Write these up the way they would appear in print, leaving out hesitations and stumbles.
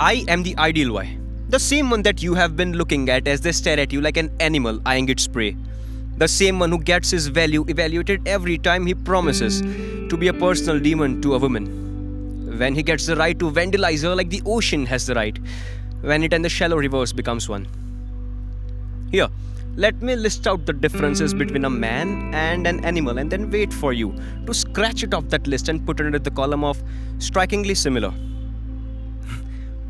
I am the ideal Y. The same one that you have been looking at as they stare at you like an animal eyeing its prey. The same one who gets his value evaluated every time he promises to be a personal demon to a woman. When he gets the right to vandalize her like the ocean has the right, when it and the shallow rivers becomes one. Here, let me list out the differences between a man and an animal and then wait for you to scratch it off that list and put it under the column of strikingly similar.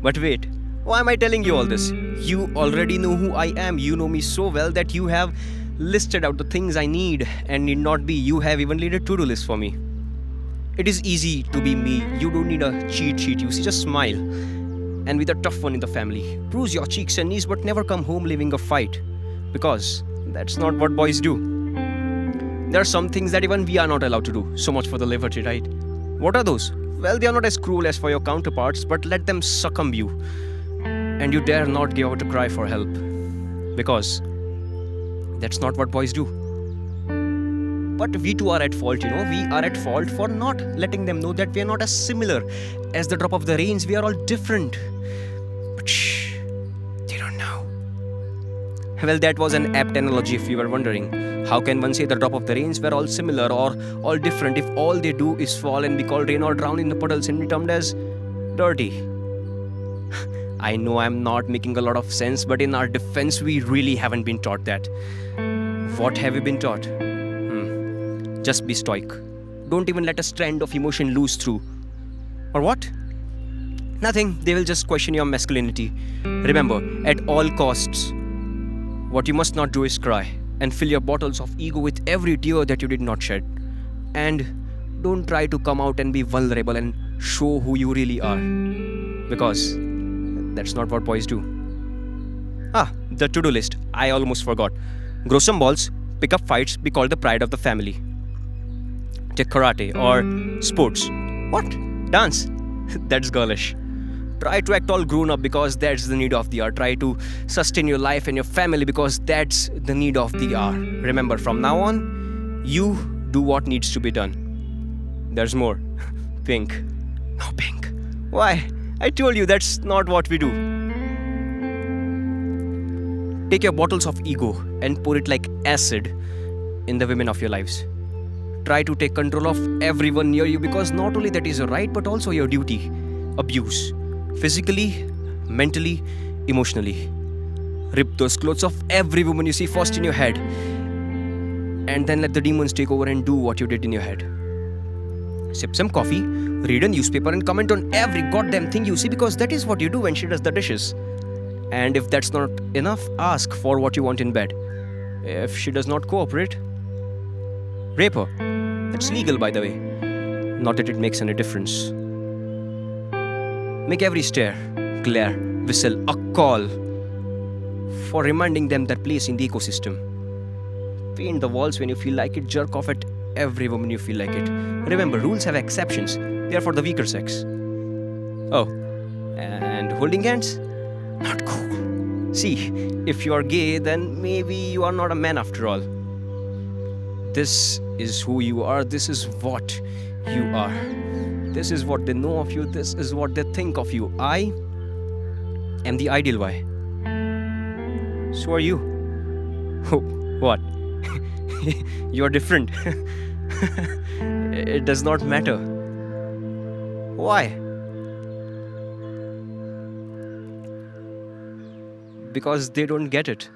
But wait, why am I telling you all this? You already know who I am. You know me so well that you have listed out the things I need and need not be. You have even laid a to-do list for me. It is easy to be me. You don't need a cheat sheet. You see, just smile. And be the tough one in the family. Bruise your cheeks and knees but never come home leaving a fight. Because that's not what boys do. There are some things that even we are not allowed to do. So much for the liberty, right? What are those? Well, they are not as cruel as for your counterparts, but let them succumb you. And you dare not give out a cry for help. Because that's not what boys do. But we too are at fault, We are at fault for not letting them know that we are not as similar as the drop of the rains. We are all different. But shh, they don't know. Well, that was an apt analogy if you were wondering. How can one say the drop of the rains were all similar or all different if all they do is fall and be called rain or drown in the puddles and be termed as dirty? I know I'm not making a lot of sense, but in our defense, we really haven't been taught that. What have we been taught? Just be stoic. Don't even let a strand of emotion loose through. Or what? Nothing. They will just question your masculinity. Remember, at all costs, what you must not do is cry and fill your bottles of ego with every tear that you did not shed. And don't try to come out and be vulnerable and show who you really are. Because that's not what boys do. The to-do list. I almost forgot. Grow some balls, pick up fights, be called the pride of the family. Take karate or sports. What? Dance? That's girlish. Try to act all grown up because that's the need of the hour. Try to sustain your life and your family because that's the need of the hour. Remember, from now on, you do what needs to be done. There's more. Pink. No pink. Why? I told you that's not what we do. Take your bottles of ego and pour it like acid in the women of your lives. Try to take control of everyone near you because not only that is your right but also your duty. Abuse. Physically, mentally, emotionally. Rip those clothes off every woman you see first in your head. And then let the demons take over and do what you did in your head. Sip some coffee, read a newspaper and comment on every goddamn thing you see because that is what you do when she does the dishes. And if that's not enough, ask for what you want in bed. If she does not cooperate, rape her. That's legal, by the way. Not that it makes any difference. Make every stare, glare, whistle a call for reminding them their place in the ecosystem. Paint the walls when you feel like it, jerk off at every woman you feel like it. Remember, rules have exceptions. They are for the weaker sex. Oh, and holding hands? Not cool. See, if you are gay, then maybe you are not a man after all. This is who you are. This is what you are. This is what they know of you. This is what they think of you. I am the ideal Y. So are you. Oh, what? You're different. It does not matter. Why? Because they don't get it.